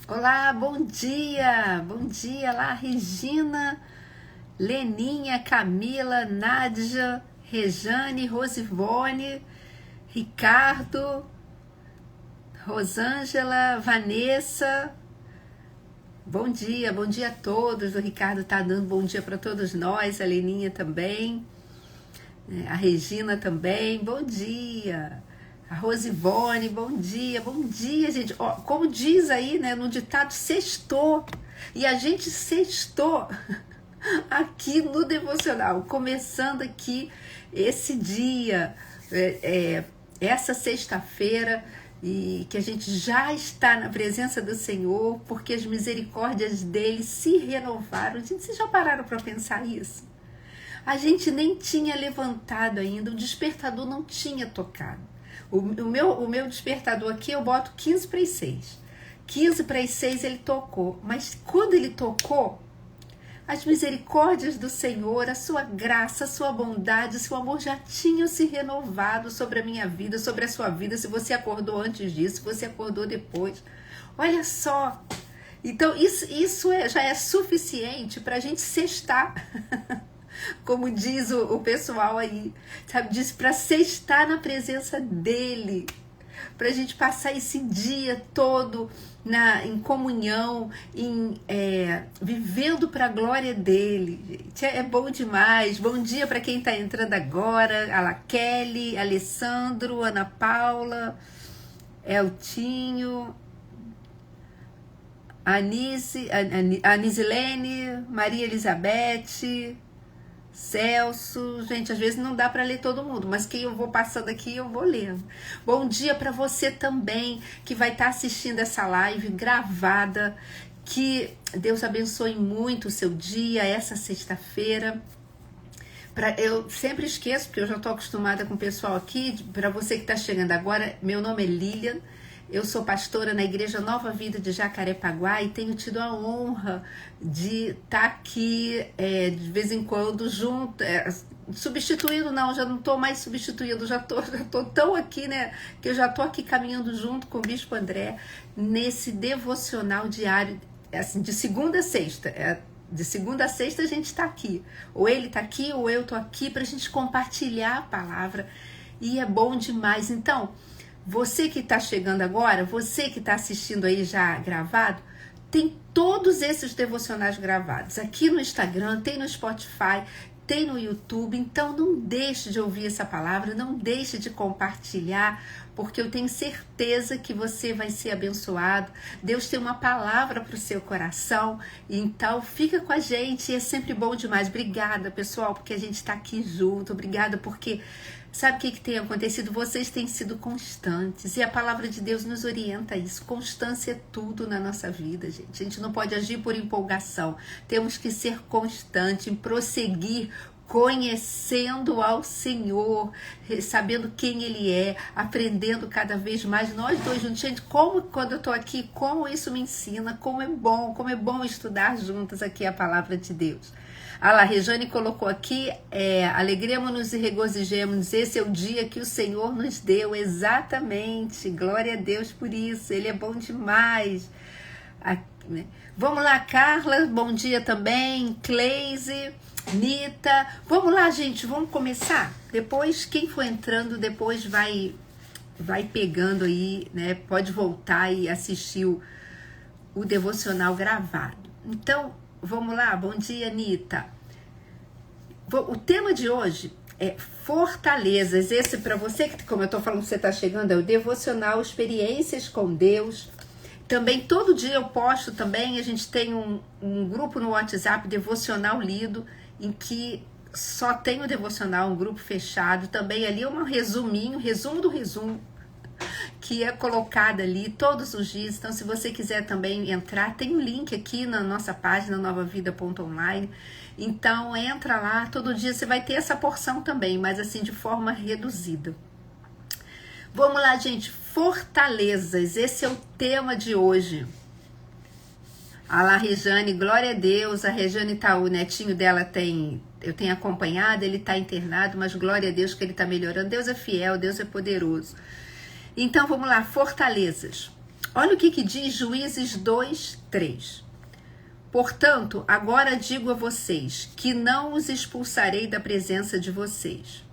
Olá, bom dia lá, Regina, Leninha, Camila, Nádia, Rejane, Rosivone, Ricardo, Rosângela, Vanessa. Bom dia a todos. O Ricardo tá dando bom dia para todos nós, a Leninha também, a Regina também. Bom dia. A Rosivone, bom dia, gente. Ó, como diz aí, né, no ditado, sextou. E a gente sextou aqui no devocional, começando aqui esse dia, essa sexta-feira, e que a gente já está na presença do Senhor, porque as misericórdias dele se renovaram. Gente, vocês já pararam para pensar isso? A gente nem tinha levantado ainda, o despertador não tinha tocado. O meu despertador aqui eu boto 15 para as 6. 15 para as 6 ele tocou. Mas quando ele tocou, as misericórdias do Senhor, a sua graça, a sua bondade, o seu amor já tinham se renovado sobre a minha vida, sobre a sua vida. Se você acordou antes disso, se você acordou depois. Olha só. Então isso já é suficiente para a gente sextar. Como diz o pessoal aí, sabe? Diz para sextar na presença dele, para a gente passar esse dia todo em comunhão, vivendo para a glória dele. Gente, é bom demais. Bom dia para quem está entrando agora, a Laquele, Alessandro, Ana Paula, Eltinho, Anisilene, Maria Elizabeth, Celso. Gente, às vezes não dá para ler todo mundo, mas quem eu vou passando aqui, eu vou lendo. Bom dia para você também, que vai estar assistindo essa live gravada. Que Deus abençoe muito o seu dia, essa sexta-feira. Eu sempre esqueço, porque eu já estou acostumada com o pessoal aqui. Para você que está chegando agora, meu nome é Lilian. Eu sou pastora na Igreja Nova Vida de Jacarepaguá e tenho tido a honra de estar aqui de vez em quando junto, substituindo, não, já não estou mais substituindo, já tô tão aqui, né, que eu já estou aqui caminhando junto com o Bispo André nesse devocional diário, assim, de segunda a sexta. De segunda a sexta a gente está aqui, ou ele está aqui, ou eu estou aqui, para a gente compartilhar a palavra, e é bom demais. Então, você que está chegando agora, você que está assistindo aí já gravado, tem todos esses devocionais gravados aqui no Instagram, tem no Spotify, tem no YouTube. Então não deixe de ouvir essa palavra, não deixe de compartilhar, porque eu tenho certeza que você vai ser abençoado. Deus tem uma palavra para o seu coração, então fica com a gente, é sempre bom demais. Obrigada, pessoal, porque a gente está aqui junto. Obrigada porque sabe o que tem acontecido? Vocês têm sido constantes, e a palavra de Deus nos orienta a isso. Constância é tudo na nossa vida, gente. A gente não pode agir por empolgação. Temos que ser constante em prosseguir, conhecendo ao Senhor, sabendo quem Ele é, aprendendo cada vez mais. Nós dois juntos, gente, quando eu estou aqui, como isso me ensina, como é bom estudar juntos aqui a palavra de Deus. A Rejane colocou aqui, alegremos-nos e regozijemos, esse é o dia que o Senhor nos deu. Exatamente, glória a Deus por isso, Ele é bom demais. Vamos lá, Carla, bom dia também, Cleise, Nita. Vamos lá, gente, vamos começar? Depois, quem for entrando, depois vai pegando aí, né? Pode voltar e assistir o devocional gravado. Então, vamos lá, bom dia, Nita. O tema de hoje é fortalezas. Esse para você, que como eu estou falando, você está chegando, é o devocional Experiências com Deus. Também todo dia eu posto também, a gente tem um grupo no WhatsApp, Devocional Lido, em que só tem o devocional, um grupo fechado. Também ali um resumo do resumo, que é colocado ali todos os dias. Então, se você quiser também entrar, tem um link aqui na nossa página novavida.online. Então, entra lá, todo dia você vai ter essa porção também, mas assim, de forma reduzida. Vamos lá, gente, fortalezas, esse é o tema de hoje. Alá, Rejane, glória a Deus, a Rejane tá, o netinho dela eu tenho acompanhado, ele tá internado, mas glória a Deus que ele tá melhorando. Deus é fiel, Deus é poderoso. Então, vamos lá, fortalezas. Olha o que diz Juízes 2:3. Portanto, agora digo a vocês que não os expulsarei da presença de vocês.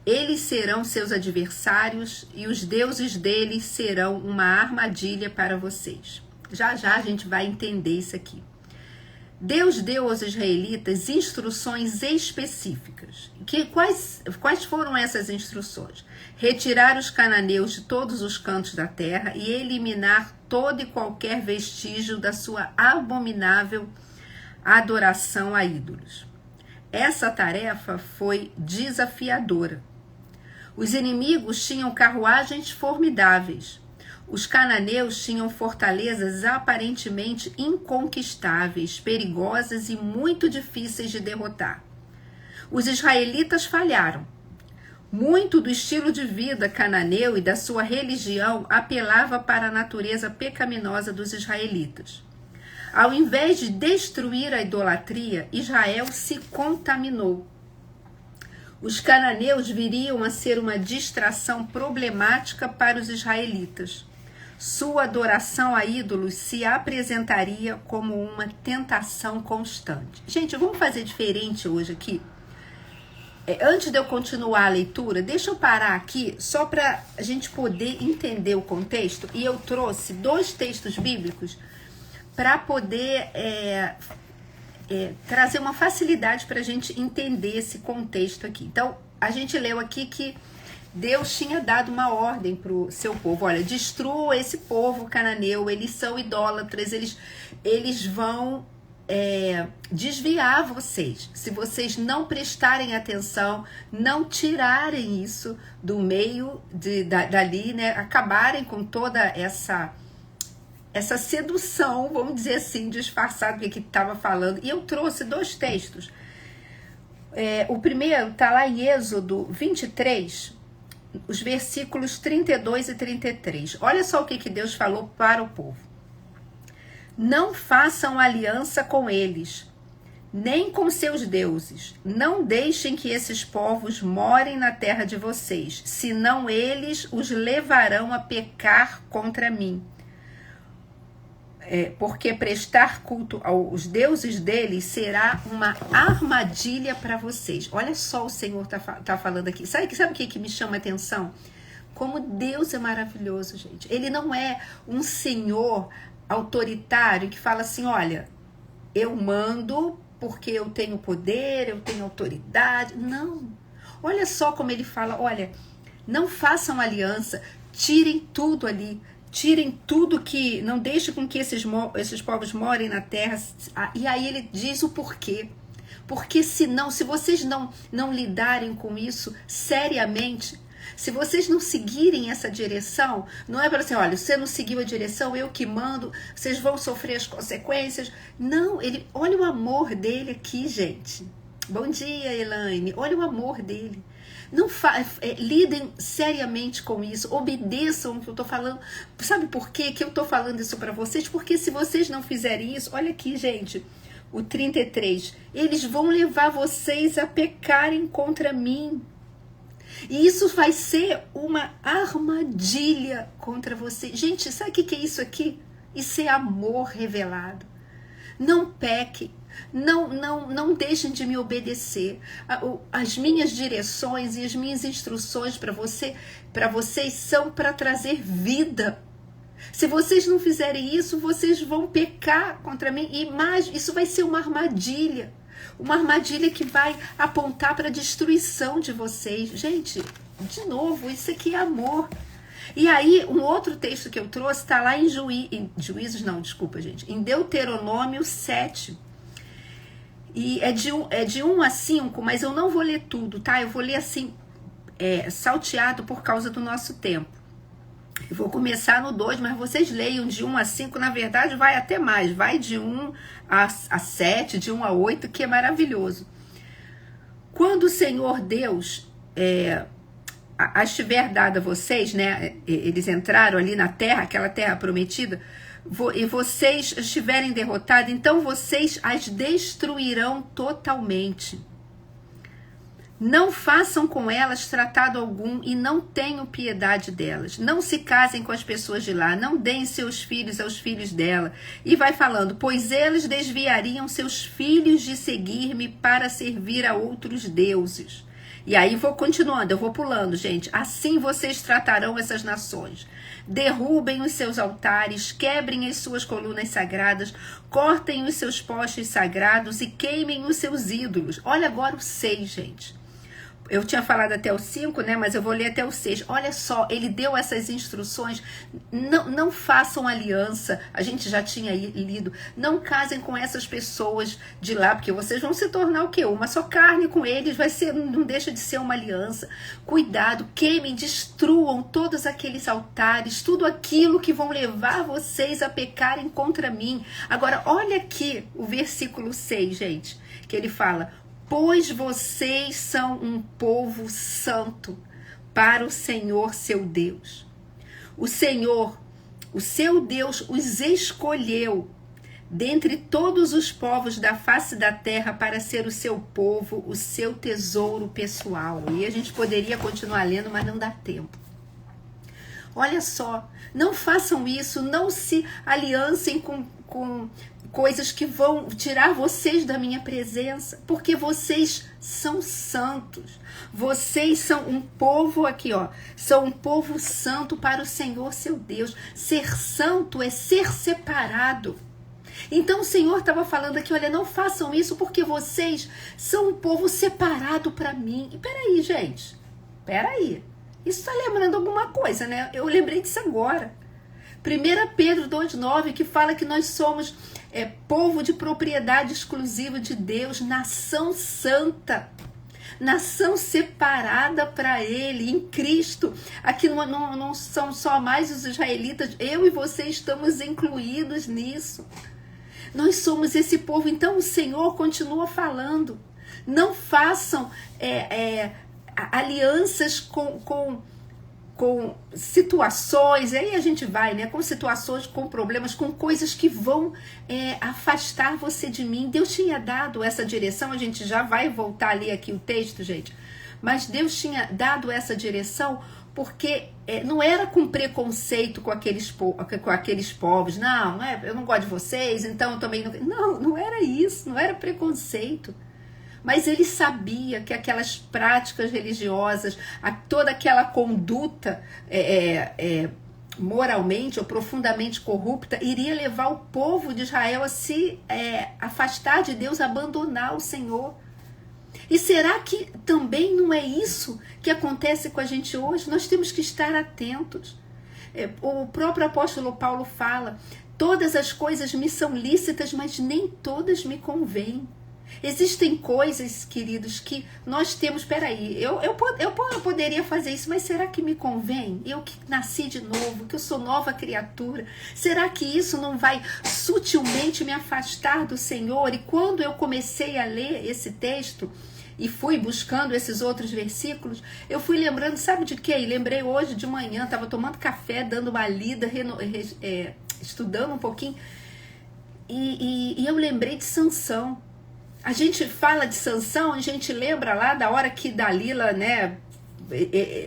Eles serão seus adversários e os deuses deles serão uma armadilha para vocês. Já já a gente vai entender isso aqui. Deus deu aos israelitas instruções específicas. Quais foram essas instruções? Retirar os cananeus de todos os cantos da terra e eliminar todo e qualquer vestígio da sua abominável adoração a ídolos. Essa tarefa foi desafiadora. Os inimigos tinham carruagens formidáveis. Os cananeus tinham fortalezas aparentemente inconquistáveis, perigosas e muito difíceis de derrotar. Os israelitas falharam. Muito do estilo de vida cananeu e da sua religião apelava para a natureza pecaminosa dos israelitas. Ao invés de destruir a idolatria, Israel se contaminou. Os cananeus viriam a ser uma distração problemática para os israelitas. Sua adoração a ídolos se apresentaria como uma tentação constante. Gente, vamos fazer diferente hoje aqui? Antes de eu continuar a leitura, deixa eu parar aqui só para a gente poder entender o contexto. E eu trouxe 2 textos bíblicos para poder trazer uma facilidade para a gente entender esse contexto aqui. Então, a gente leu aqui que Deus tinha dado uma ordem para o seu povo. Olha, destrua esse povo cananeu, eles são idólatras, eles vão desviar vocês. Se vocês não prestarem atenção, não tirarem isso do meio dali, né? Acabarem com toda essa sedução, vamos dizer assim, disfarçado do que estava falando. E eu trouxe 2 textos. O primeiro está lá em Êxodo 23, os versículos 32 e 33. Olha só o que Deus falou para o povo. Não façam aliança com eles, nem com seus deuses. Não deixem que esses povos morem na terra de vocês, senão eles os levarão a pecar contra mim. Porque prestar culto aos deuses deles será uma armadilha para vocês. Olha só, o Senhor tá falando aqui. Sabe o que me chama a atenção? Como Deus é maravilhoso, gente. Ele não é um senhor autoritário que fala assim, olha, eu mando porque eu tenho poder, eu tenho autoridade. Não. Olha só como ele fala, olha, não façam aliança, tirem tudo ali. Tirem tudo que... Não deixem com que esses povos morem na terra. E aí ele diz o porquê. Porque senão, se vocês não lidarem com isso seriamente, se vocês não seguirem essa direção, não é para assim, olha, você não seguiu a direção, eu que mando, vocês vão sofrer as consequências. Não, olha o amor dele aqui, gente. Bom dia, Elaine. Olha o amor dele. Não lidem seriamente com isso, obedeçam o que eu estou falando. Sabe por quê que eu estou falando isso para vocês? Porque se vocês não fizerem isso, olha aqui, gente, o 33, eles vão levar vocês a pecarem contra mim. E isso vai ser uma armadilha contra vocês. Gente, sabe o que é isso aqui? Isso é amor revelado. Não pequem. Não deixem de me obedecer. As minhas direções e as minhas instruções para vocês são para trazer vida. Se vocês não fizerem isso, vocês vão pecar contra mim. E mais, isso vai ser uma armadilha. Uma armadilha que vai apontar para a destruição de vocês. Gente, de novo, isso aqui é amor. E aí, um outro texto que eu trouxe está lá em Juízes, não, desculpa, gente. Em Deuteronômio 7. E é de 1 a 5, mas eu não vou ler tudo, tá? Eu vou ler assim, salteado por causa do nosso tempo. Eu vou começar no 2, mas vocês leiam de 1 a 5, na verdade vai até mais. Vai de 1 a 7, de 1 a 8, que é maravilhoso. Quando o Senhor Deus as tiver dado a vocês, né? Eles entraram ali na terra, aquela terra prometida, e vocês estiverem derrotados, então vocês as destruirão totalmente. Não façam com elas tratado algum e não tenham piedade delas. Não se casem com as pessoas de lá, não deem seus filhos aos filhos dela. E vai falando, pois eles desviariam seus filhos de seguir-me para servir a outros deuses. E aí vou continuando, eu vou pulando, gente. Assim vocês tratarão essas nações. Derrubem os seus altares, quebrem as suas colunas sagradas, cortem os seus postes sagrados e queimem os seus ídolos. Olha agora o 6, gente. Eu tinha falado até o 5, né? Mas eu vou ler até o 6. Olha só, ele deu essas instruções. Não façam aliança. A gente já tinha lido. Não casem com essas pessoas de lá, porque vocês vão se tornar o quê? Uma só carne com eles. Não deixa de ser uma aliança. Cuidado, queimem, destruam todos aqueles altares, tudo aquilo que vão levar vocês a pecarem contra mim. Agora, olha aqui o versículo 6, gente, que ele fala: pois vocês são um povo santo para o Senhor seu Deus. O Senhor, o seu Deus, os escolheu dentre todos os povos da face da terra para ser o seu povo, o seu tesouro pessoal. E a gente poderia continuar lendo, mas não dá tempo. Olha só, não façam isso, não se aliancem com coisas que vão tirar vocês da minha presença, porque vocês são santos. Vocês são um povo aqui, ó, são um povo santo para o Senhor seu Deus. Ser santo é ser separado. Então o Senhor estava falando aqui, olha, não façam isso porque vocês são um povo separado para mim. E peraí, gente, peraí. Isso está lembrando alguma coisa, né? Eu lembrei disso agora. 1 Pedro 2,9, que fala que nós somos povo de propriedade exclusiva de Deus, nação santa, nação separada para Ele, em Cristo. Aqui não são só mais os israelitas, eu e você estamos incluídos nisso. Nós somos esse povo, então o Senhor continua falando. Não façam alianças com situações, aí a gente vai, né? Com situações, com problemas, com coisas que vão afastar você de mim. Deus tinha dado essa direção, a gente já vai voltar a ler aqui o texto, gente. Mas Deus tinha dado essa direção porque não era com preconceito com aqueles povos. Não, eu não gosto de vocês, então eu também não. Não era isso, não era preconceito. Mas ele sabia que aquelas práticas religiosas, toda aquela conduta moralmente ou profundamente corrupta, iria levar o povo de Israel a se afastar de Deus, a abandonar o Senhor. E será que também não é isso que acontece com a gente hoje? Nós temos que estar atentos. O próprio apóstolo Paulo fala: todas as coisas me são lícitas, mas nem todas me convêm. Existem coisas, queridos, que nós temos, peraí, eu poderia fazer isso, mas será que me convém? Eu que nasci de novo, que eu sou nova criatura, será que isso não vai sutilmente me afastar do Senhor? E quando eu comecei a ler esse texto e fui buscando esses outros versículos, eu fui lembrando, sabe de quê? Lembrei hoje de manhã, estava tomando café, dando uma lida, estudando um pouquinho, e eu lembrei de Sansão. A gente fala de Sansão, a gente lembra lá da hora que Dalila, né,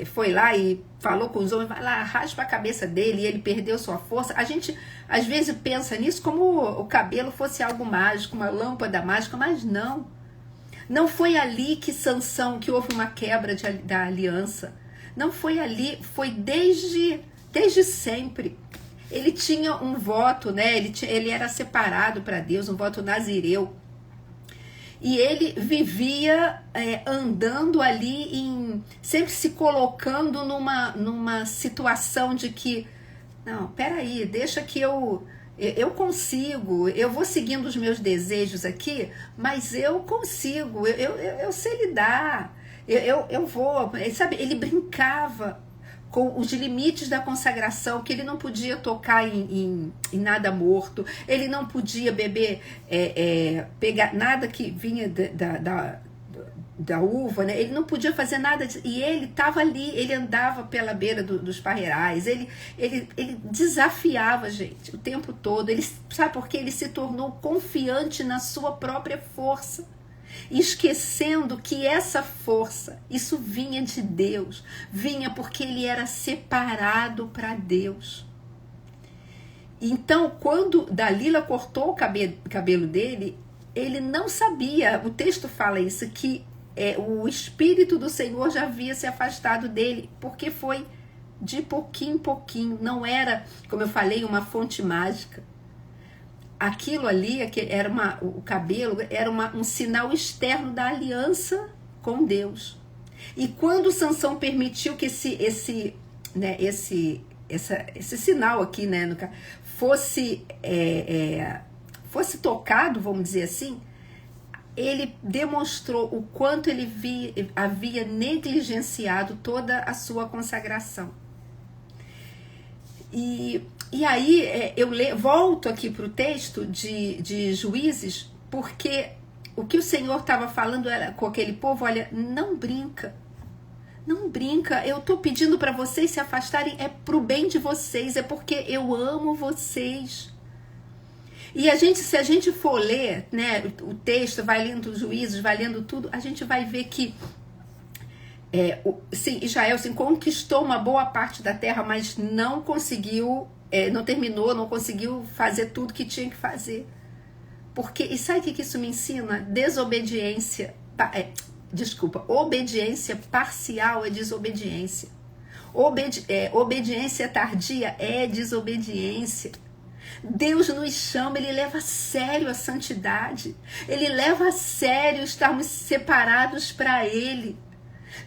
foi lá e falou com os homens, vai lá, raspa a cabeça dele e ele perdeu sua força. A gente às vezes pensa nisso como o cabelo fosse algo mágico, uma lâmpada mágica, mas não. Não foi ali que Sansão, que houve uma quebra da aliança. Não foi ali, foi desde sempre. Ele tinha um voto, né? Ele era separado para Deus, um voto nazireu. E ele vivia andando ali, sempre se colocando numa situação de que, não, peraí, deixa que eu consigo, eu vou seguindo os meus desejos aqui, mas eu consigo, eu sei lidar, eu vou, sabe, ele brincava com os limites da consagração, que ele não podia tocar em nada morto, ele não podia beber, pegar nada que vinha da uva, né? Ele não podia fazer nada, e ele estava ali, ele andava pela beira dos parreirais, ele desafiava a gente o tempo todo, sabe por quê? Ele se tornou confiante na sua própria força. esquecendo que essa força, isso vinha de Deus, vinha porque ele era separado para Deus. Então, quando Dalila cortou o cabelo dele, ele não sabia, o texto fala isso, que o Espírito do Senhor já havia se afastado dele, porque foi de pouquinho em pouquinho, não era, como eu falei, uma fonte mágica. Aquilo ali, o cabelo, era um sinal externo da aliança com Deus. E quando Sansão permitiu que esse sinal aqui, né, fosse tocado, vamos dizer assim, ele demonstrou o quanto ele havia negligenciado toda a sua consagração. E aí eu volto aqui para o texto de Juízes, porque o que o Senhor estava falando com aquele povo, olha, não brinca. Não brinca, eu estou pedindo para vocês se afastarem, é pro bem de vocês, é porque eu amo vocês. E se a gente for ler, né, o texto, vai lendo os Juízes, vai lendo tudo, a gente vai ver que Israel conquistou uma boa parte da terra, mas não conseguiu, não terminou, não conseguiu fazer tudo que tinha que fazer. E sabe o que isso me ensina? Obediência parcial é desobediência. Obediência tardia é desobediência. Deus nos chama, ele leva a sério a santidade. Ele leva a sério estarmos separados para ele.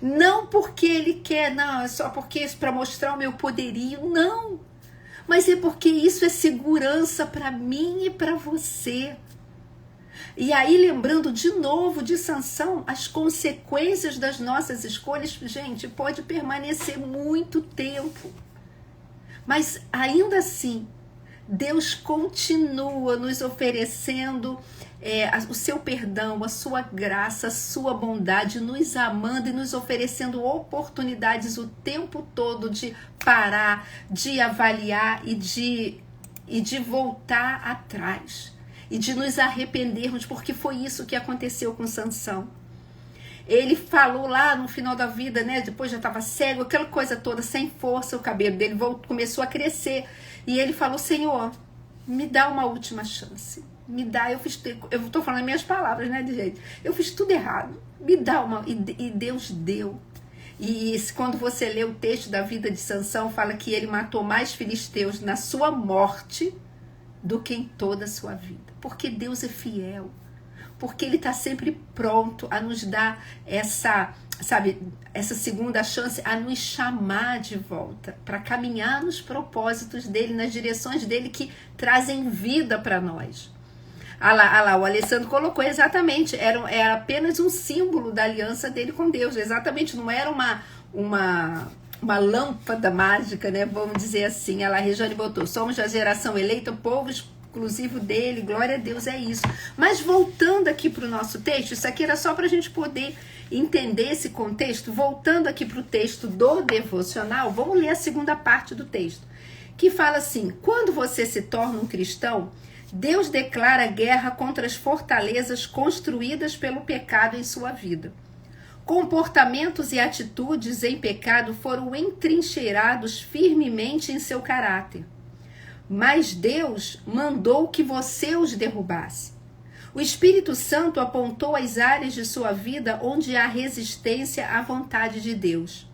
Não porque ele quer, não, é só porque para mostrar o meu poderio, não. Mas é porque isso é segurança para mim e para você. E aí, lembrando de novo de Sansão, as consequências das nossas escolhas, gente, pode permanecer muito tempo. Mas ainda assim, Deus continua nos oferecendo o seu perdão, a sua graça, a sua bondade, nos amando e nos oferecendo oportunidades o tempo todo de parar, de avaliar e de voltar atrás. E de nos arrependermos, porque foi isso que aconteceu com Sansão. Ele falou lá no final da vida, né? Depois já estava cego, aquela coisa toda, sem força, o cabelo dele começou a crescer. E ele falou, Senhor, me dá uma última chance. Me dá, eu estou falando as minhas palavras, né, de jeito. Eu fiz tudo errado. Me dá uma. E Deus deu. E quando você lê o texto da vida de Sansão, fala que ele matou mais filisteus na sua morte do que em toda a sua vida. Porque Deus é fiel. Porque ele está sempre pronto a nos dar essa segunda chance, a nos chamar de volta, para caminhar nos propósitos dele, nas direções dele que trazem vida para nós. Lá, o Alessandro colocou exatamente, era apenas um símbolo da aliança dele com Deus, exatamente, não era uma lâmpada mágica, né? Vamos dizer assim. A Regiane botou, somos da geração eleita, o povo exclusivo dele, glória a Deus, é isso. Mas voltando aqui para o nosso texto, isso aqui era só para a gente poder entender esse contexto. Voltando aqui para o texto do devocional, vamos ler a segunda parte do texto, que fala assim, quando você se torna um cristão, Deus declara guerra contra as fortalezas construídas pelo pecado em sua vida. Comportamentos e atitudes em pecado foram entrincheirados firmemente em seu caráter. Mas Deus mandou que você os derrubasse. O Espírito Santo apontou as áreas de sua vida onde há resistência à vontade de Deus.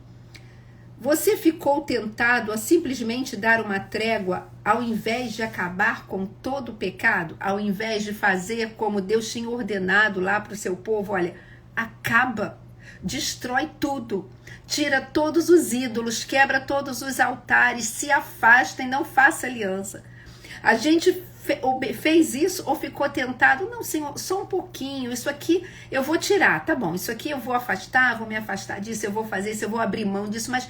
Você ficou tentado a simplesmente dar uma trégua ao invés de acabar com todo o pecado? Ao invés de fazer como Deus tinha ordenado lá para o seu povo? Olha, acaba. Destrói tudo, tira todos os ídolos, quebra todos os altares, se afasta e não faça aliança. A gente fez isso ou ficou tentado? Não, Senhor, só um pouquinho, isso aqui eu vou tirar, tá bom, isso aqui eu vou afastar, vou me afastar disso, eu vou fazer isso, eu vou abrir mão disso, mas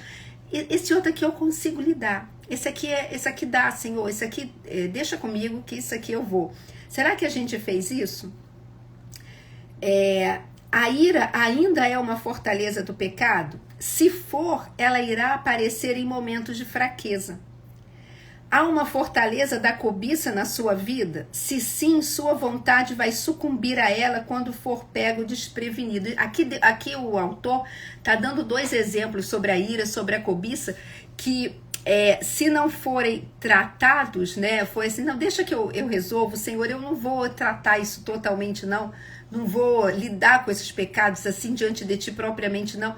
esse outro aqui eu consigo lidar. Esse aqui dá, Senhor, esse aqui deixa comigo que isso aqui eu vou. Será que a gente fez isso? A ira ainda é uma fortaleza do pecado? Se for, ela irá aparecer em momentos de fraqueza. Há uma fortaleza da cobiça na sua vida? Se sim, sua vontade vai sucumbir a ela quando for pego desprevenido. Aqui o autor está dando 2 exemplos sobre a ira, sobre a cobiça, que se não forem tratados, né, foi assim, não, deixa que eu resolvo, Senhor, eu não vou tratar isso totalmente, não vou lidar com esses pecados assim diante de ti propriamente, não,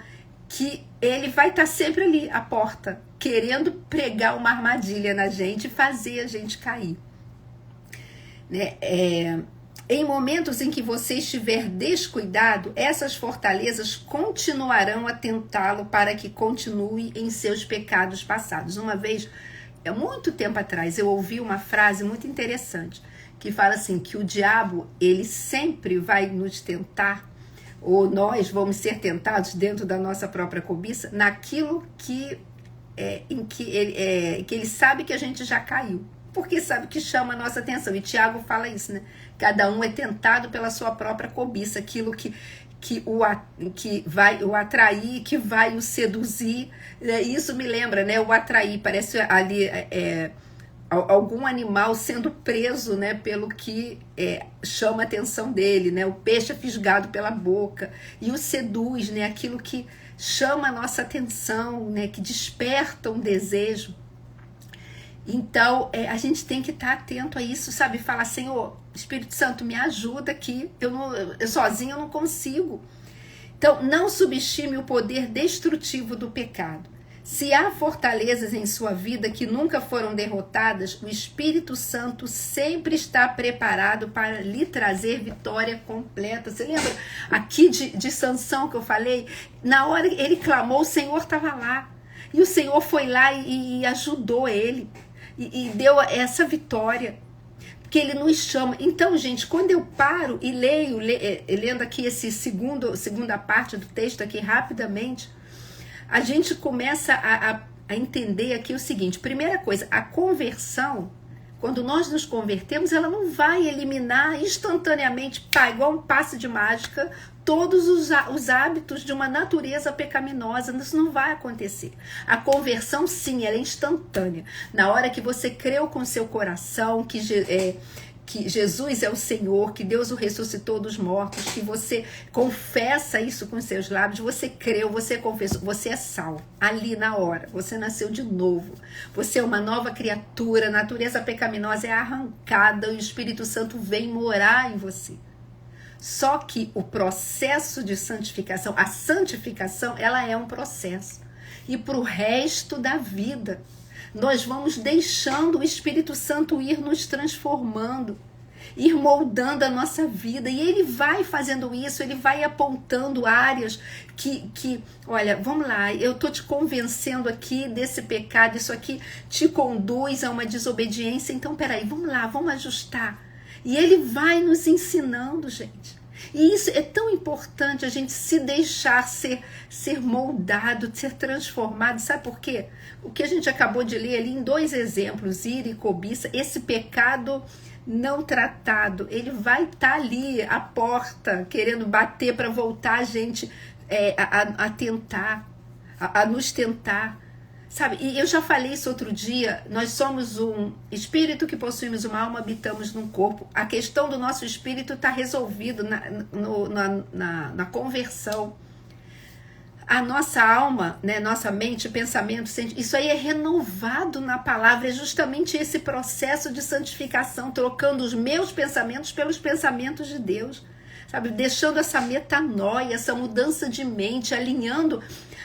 que ele vai estar sempre ali à porta, querendo pregar uma armadilha na gente e fazer a gente cair. Né? Em momentos em que você estiver descuidado, essas fortalezas continuarão a tentá-lo para que continue em seus pecados passados. Uma vez, muito tempo atrás, eu ouvi uma frase muito interessante, que fala assim, que o diabo, ele sempre vai nos tentar, ou nós vamos ser tentados dentro da nossa própria cobiça, naquilo que ele sabe que a gente já caiu, porque sabe que chama a nossa atenção. E Tiago fala isso, né? Cada um é tentado pela sua própria cobiça, aquilo que vai o atrair, que vai o seduzir. Isso me lembra, né? O atrair, parece ali algum animal sendo preso, né, pelo que chama a atenção dele, né? O peixe é fisgado pela boca e o seduz, né? Aquilo que chama a nossa atenção, né? Que desperta um desejo. Então, a gente tem que estar atento a isso, sabe? Falar, Senhor, Espírito Santo, me ajuda aqui, eu sozinho eu não consigo. Então, não subestime o poder destrutivo do pecado. Se há fortalezas em sua vida que nunca foram derrotadas, o Espírito Santo sempre está preparado para lhe trazer vitória completa. Você lembra aqui de Sansão que eu falei? Na hora que ele clamou, o Senhor estava lá. E o Senhor foi lá e ajudou ele. E deu essa vitória. Porque ele nos chama. Então, gente, quando eu paro e lendo aqui segunda parte do texto aqui rapidamente, a gente começa a entender aqui o seguinte. Primeira coisa, a conversão, quando nós nos convertemos, ela não vai eliminar instantaneamente, igual um passe de mágica, todos os hábitos de uma natureza pecaminosa. Isso não vai acontecer. A conversão, sim, ela é instantânea. Na hora que você creu com seu coração que Jesus é o Senhor, que Deus o ressuscitou dos mortos, que você confessa isso com seus lábios, você creu, você confessou, você é salvo. Ali na hora, você nasceu de novo. Você é uma nova criatura, a natureza pecaminosa é arrancada, o Espírito Santo vem morar em você. Só que o processo de santificação, a santificação, ela é um processo. E para o resto da vida, nós vamos deixando o Espírito Santo ir nos transformando, ir moldando a nossa vida. E ele vai fazendo isso, ele vai apontando áreas que olha, vamos lá, eu estou te convencendo aqui desse pecado, isso aqui te conduz a uma desobediência, então peraí, vamos lá, vamos ajustar. E ele vai nos ensinando, gente. E isso é tão importante, a gente se deixar ser moldado, ser transformado. Sabe por quê? O que a gente acabou de ler ali em 2 exemplos, ira e cobiça, esse pecado não tratado, ele vai estar ali à porta, querendo bater para voltar a gente a tentar, a nos tentar. Sabe, e eu já falei isso outro dia, nós somos um espírito que possuímos uma alma, habitamos num corpo. A questão do nosso espírito está resolvida na conversão. A nossa alma, né, nossa mente, pensamento, isso aí é renovado na palavra, é justamente esse processo de santificação, trocando os meus pensamentos pelos pensamentos de Deus, sabe, deixando essa metanoia, essa mudança de mente, alinhando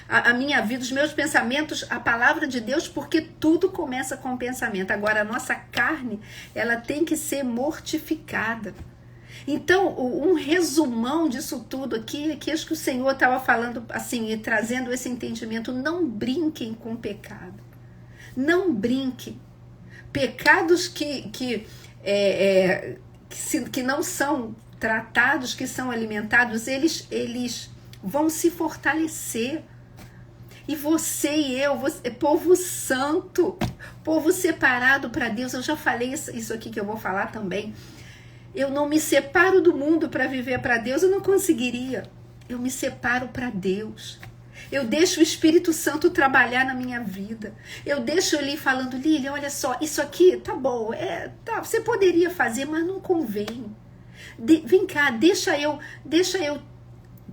a minha vida, os meus pensamentos, a palavra de Deus, porque tudo começa com o pensamento. Agora, a nossa carne, ela tem que ser mortificada. Então, um resumão disso tudo aqui, é que acho que o Senhor estava falando assim, e trazendo esse entendimento: não brinquem com o pecado. Não brinquem. Pecados que não são tratados, que são alimentados, eles vão se fortalecer. E você e eu, povo santo, povo separado para Deus. Eu já falei isso aqui que eu vou falar também. Eu não me separo do mundo para viver para Deus, eu não conseguiria. Eu me separo para Deus. Eu deixo o Espírito Santo trabalhar na minha vida. Eu deixo ele falando, Lilian, olha só, isso aqui tá bom, tá, você poderia fazer, mas não convém. Vem cá, deixa eu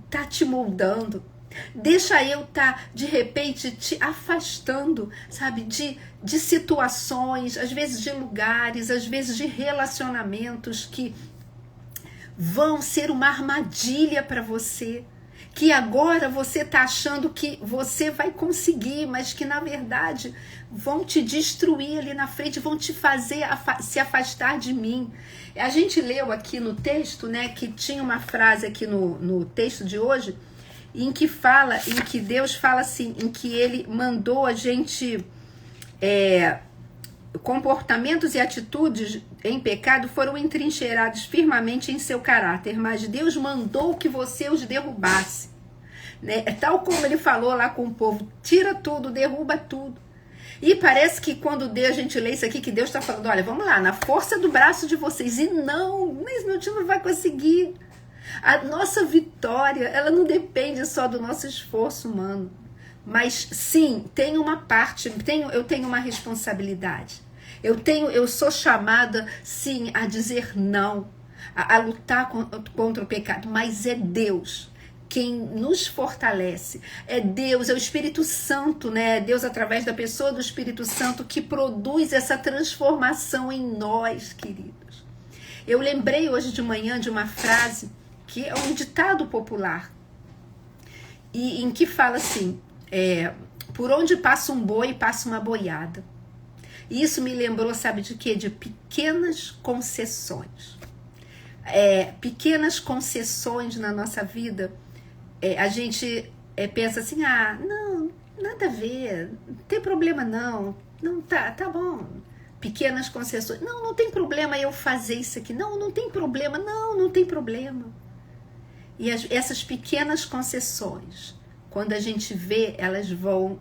tá te moldando. Deixa eu tá, de repente, te afastando, sabe, de situações, às vezes de lugares, às vezes de relacionamentos que vão ser uma armadilha para você. Que agora você está achando que você vai conseguir, mas que na verdade vão te destruir ali na frente, vão te fazer se afastar de mim. A gente leu aqui no texto, né, que tinha uma frase aqui no texto de hoje, em que Deus fala assim, em que ele mandou a gente, comportamentos e atitudes em pecado foram entrincheirados firmemente em seu caráter, mas Deus mandou que você os derrubasse, né? Tal como ele falou lá com o povo, tira tudo, derruba tudo. E parece que quando a gente lê isso aqui, que Deus está falando, olha, vamos lá, na força do braço de vocês, e não, mas meu time não vai conseguir. A nossa vitória, ela não depende só do nosso esforço humano, mas sim, tem uma parte, eu tenho uma responsabilidade. Eu sou chamada, sim, a dizer não, a lutar contra o pecado, mas é Deus quem nos fortalece. É Deus, é o Espírito Santo, né? É Deus, através da pessoa do Espírito Santo, que produz essa transformação em nós, queridos. Eu lembrei hoje de manhã de uma frase que é um ditado popular, e em que fala assim, por onde passa um boi, passa uma boiada. E isso me lembrou, sabe de quê? De pequenas concessões. Pequenas concessões na nossa vida, a gente pensa assim, não, nada a ver, não tem problema não tá bom. Pequenas concessões, não tem problema eu fazer isso aqui, não tem problema, não tem problema. E essas pequenas concessões, quando a gente vê, elas vão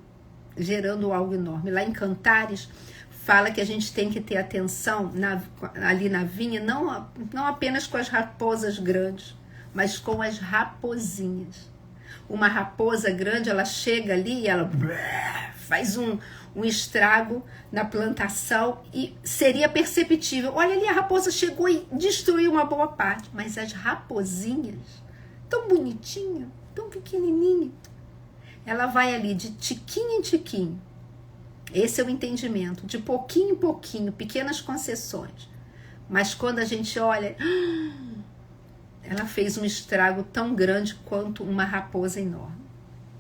gerando algo enorme. Lá em Cantares, fala que a gente tem que ter atenção ali na vinha, não apenas com as raposas grandes, mas com as raposinhas. Uma raposa grande, ela chega ali e ela faz um estrago na plantação e seria perceptível. Olha ali, a raposa chegou e destruiu uma boa parte, mas as raposinhas, tão bonitinha, tão pequenininha, ela vai ali de tiquinho em tiquinho. Esse é o entendimento, de pouquinho em pouquinho, pequenas concessões. Mas quando a gente olha, ela fez um estrago tão grande quanto uma raposa enorme.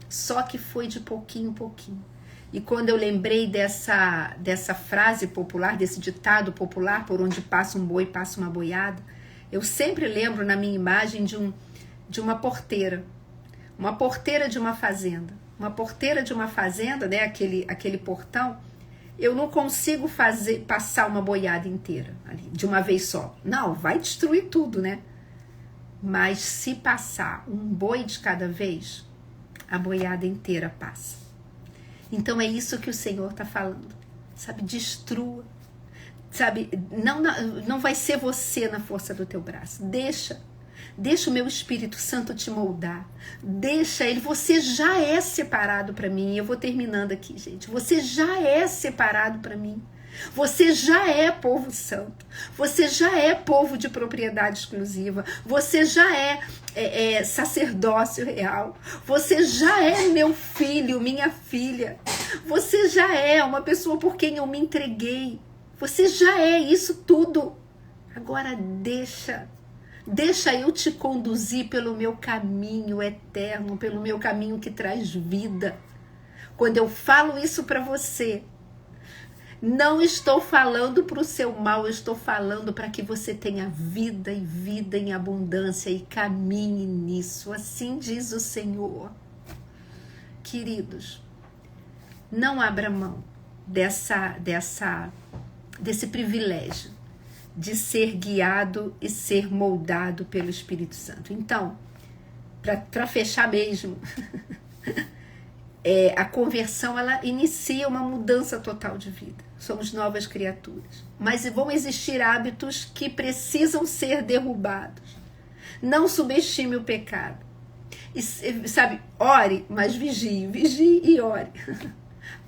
Só que foi de pouquinho em pouquinho. E quando eu lembrei dessa frase popular, desse ditado popular, por onde passa um boi, passa uma boiada, eu sempre lembro na minha imagem de uma porteira. Uma porteira de uma fazenda. Uma porteira de uma fazenda, né, aquele portão, eu não consigo passar uma boiada inteira ali, de uma vez só. Não, vai destruir tudo, né? Mas se passar um boi de cada vez, a boiada inteira passa. Então é isso que o Senhor está falando, sabe? Destrua, sabe? Não vai ser você na força do teu braço. Deixa o meu Espírito Santo te moldar. Deixa ele. Você já é separado para mim. Eu vou terminando aqui, gente. Você já é separado para mim. Você já é povo santo. Você já é povo de propriedade exclusiva. Você já é sacerdócio real. Você já é meu filho, minha filha. Você já é uma pessoa por quem eu me entreguei. Você já é isso tudo. Agora Deixa eu te conduzir pelo meu caminho eterno, pelo meu caminho que traz vida. Quando eu falo isso para você, não estou falando para o seu mal, eu estou falando para que você tenha vida e vida em abundância e caminhe nisso. Assim diz o Senhor. Queridos, não abra mão desse privilégio de ser guiado e ser moldado pelo Espírito Santo. Então, para fechar mesmo, a conversão, ela inicia uma mudança total de vida. Somos novas criaturas. Mas vão existir hábitos que precisam ser derrubados. Não subestime o pecado. E, sabe, ore, mas vigie e ore.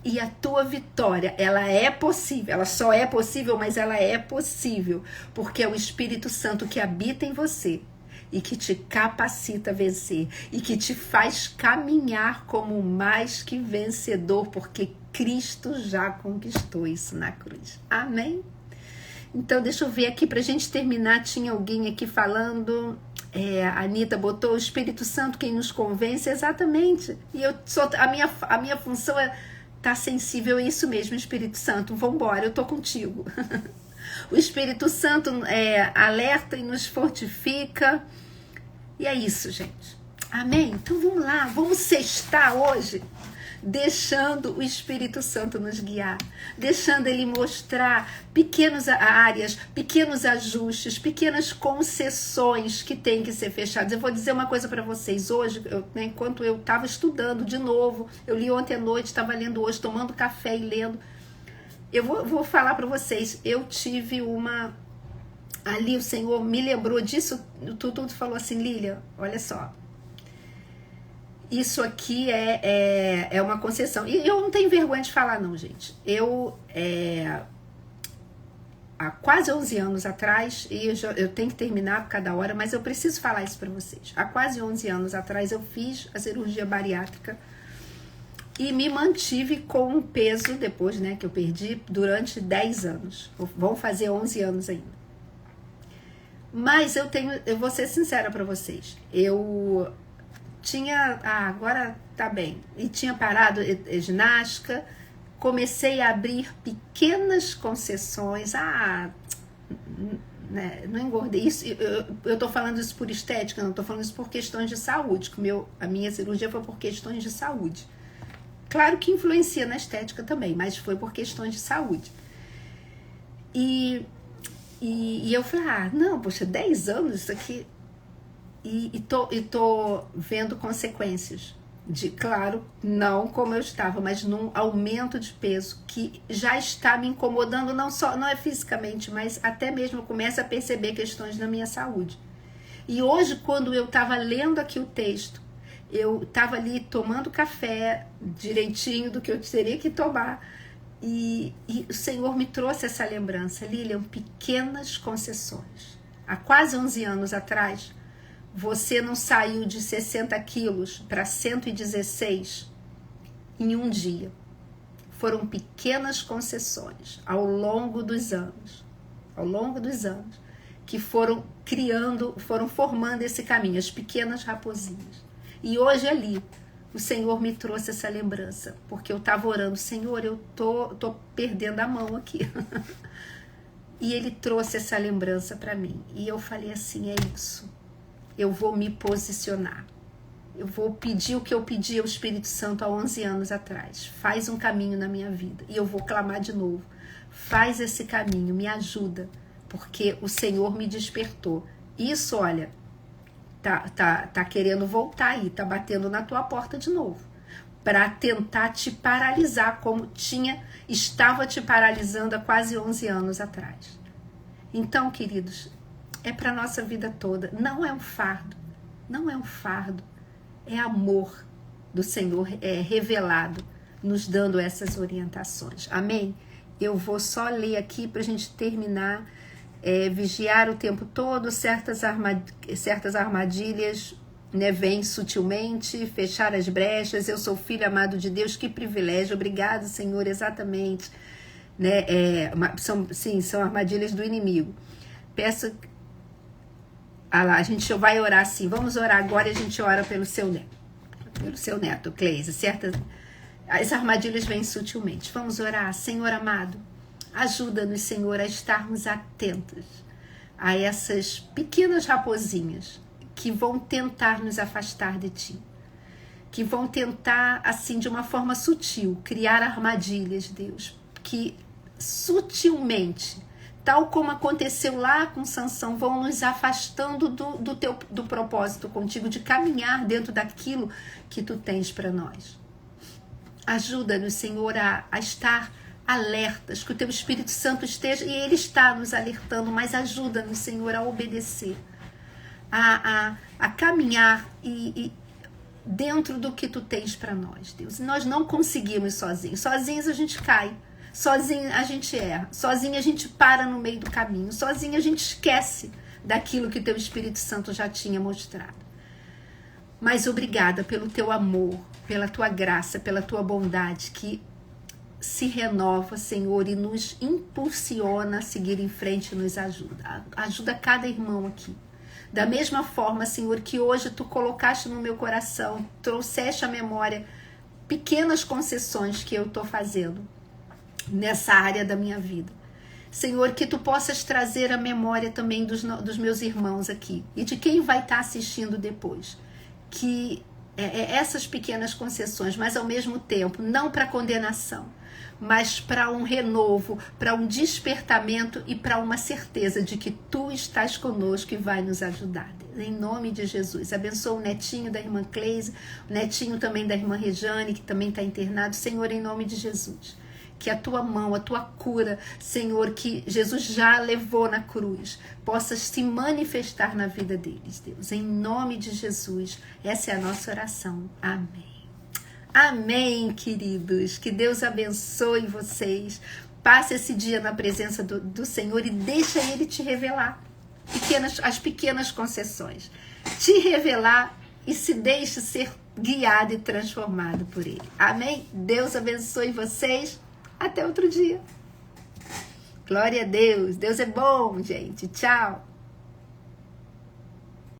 E a tua vitória, ela é possível, ela só é possível, mas ela é possível, porque é o Espírito Santo que habita em você e que te capacita a vencer e que te faz caminhar como mais que vencedor, porque Cristo já conquistou isso na cruz. Amém? Então, deixa eu ver aqui pra gente terminar. Tinha alguém aqui falando. A Anitta botou o Espírito Santo quem nos convence. Exatamente. E a minha função é estar sensível a isso mesmo, Espírito Santo. Vambora, eu tô contigo. O Espírito Santo alerta e nos fortifica. E é isso, gente. Amém? Então vamos lá, vamos sextar hoje, deixando o Espírito Santo nos guiar, deixando ele mostrar pequenas áreas, pequenos ajustes, pequenas concessões que tem que ser fechadas. Eu vou dizer uma coisa para vocês. Hoje, enquanto eu estava estudando de novo, eu li ontem à noite, estava lendo hoje, tomando café e lendo, eu vou falar para vocês, eu tive ali o Senhor me lembrou disso, tudo falou assim, Lília, olha só, isso aqui é uma concessão. E eu não tenho vergonha de falar não, gente. Há quase 11 anos atrás, e eu tenho que terminar por cada hora, mas eu preciso falar isso para vocês. Há quase 11 anos atrás eu fiz a cirurgia bariátrica e me mantive com um peso, depois que eu perdi, durante 10 anos. Vão fazer 11 anos ainda. Mas eu vou ser sincera para vocês. Eu tinha, agora tá bem, e tinha parado ginástica, comecei a abrir pequenas concessões, não engordei, isso, eu tô falando isso por estética, não tô falando isso por questões de saúde, a minha cirurgia foi por questões de saúde, claro que influencia na estética também, mas foi por questões de saúde, e eu falei, não, poxa, 10 anos isso aqui. E tô vendo consequências claro, não como eu estava, mas num aumento de peso que já está me incomodando, não é fisicamente, mas até mesmo eu começo a perceber questões na minha saúde. E hoje, quando eu estava lendo aqui o texto, eu estava ali tomando café direitinho do que eu teria que tomar, e o Senhor me trouxe essa lembrança, Lilian, pequenas concessões. Há quase 11 anos atrás, você não saiu de 60 quilos para 116 em um dia. Foram pequenas concessões ao longo dos anos, que foram formando esse caminho, as pequenas raposinhas. E hoje ali, o Senhor me trouxe essa lembrança, porque eu estava orando, Senhor, eu tô perdendo a mão aqui. E Ele trouxe essa lembrança para mim. E eu falei assim, é isso. Eu vou me posicionar. Eu vou pedir o que eu pedi ao Espírito Santo há 11 anos atrás. Faz um caminho na minha vida. E eu vou clamar de novo. Faz esse caminho, me ajuda. Porque o Senhor me despertou. Isso, olha, tá querendo voltar aí. Tá batendo na tua porta de novo. Para tentar te paralisar como estava te paralisando há quase 11 anos atrás. Então, queridos, é para a nossa vida toda. Não é um fardo. É amor do Senhor revelado, nos dando essas orientações. Amém? Eu vou só ler aqui para a gente terminar. Vigiar o tempo todo, certas armadilhas vêm sutilmente, fechar as brechas. Eu sou filho amado de Deus, que privilégio. Obrigado, Senhor, exatamente. São armadilhas do inimigo. Peço... a gente vai orar assim, vamos orar agora e a gente ora pelo seu neto, Cleise, as armadilhas vêm sutilmente, vamos orar. Senhor amado, ajuda-nos, Senhor, a estarmos atentos a essas pequenas raposinhas que vão tentar nos afastar de Ti, que vão tentar, assim, de uma forma sutil, criar armadilhas, Deus, que sutilmente, tal como aconteceu lá com Sansão, vão nos afastando do propósito contigo, de caminhar dentro daquilo que tu tens para nós. Ajuda-nos, Senhor, a estar alertas, que o teu Espírito Santo esteja, e ele está nos alertando, mas ajuda-nos, Senhor, a obedecer, a caminhar e dentro do que tu tens para nós, Deus. E nós não conseguimos sozinhos. Sozinhos a gente cai. Sozinho a gente erra. Sozinho a gente para no meio do caminho. Sozinho a gente esquece daquilo que teu Espírito Santo já tinha mostrado. Mas obrigada pelo teu amor, pela tua graça, pela tua bondade que se renova, Senhor, e nos impulsiona a seguir em frente e nos ajuda. Ajuda cada irmão aqui. Da mesma forma, Senhor, que hoje tu colocaste no meu coração, trouxeste à memória pequenas concessões que eu estou fazendo nessa área da minha vida. Senhor, que tu possas trazer a memória também dos meus irmãos aqui e de quem vai estar assistindo depois. Que essas pequenas concessões, mas ao mesmo tempo, não para condenação, mas para um renovo, para um despertamento e para uma certeza de que tu estás conosco e vai nos ajudar. Em nome de Jesus. Abençoa o netinho da irmã Cleise, o netinho também da irmã Rejane, que também está internado. Senhor, em nome de Jesus. Que a tua mão, a tua cura, Senhor, que Jesus já levou na cruz, possa se manifestar na vida deles, Deus. Em nome de Jesus. Essa é a nossa oração. Amém. Amém, queridos. Que Deus abençoe vocês. Passe esse dia na presença do Senhor e deixa Ele te revelar as pequenas concessões. Te revelar e se deixe ser guiado e transformado por Ele. Amém? Deus abençoe vocês. Até outro dia. Glória a Deus. Deus é bom, gente. Tchau.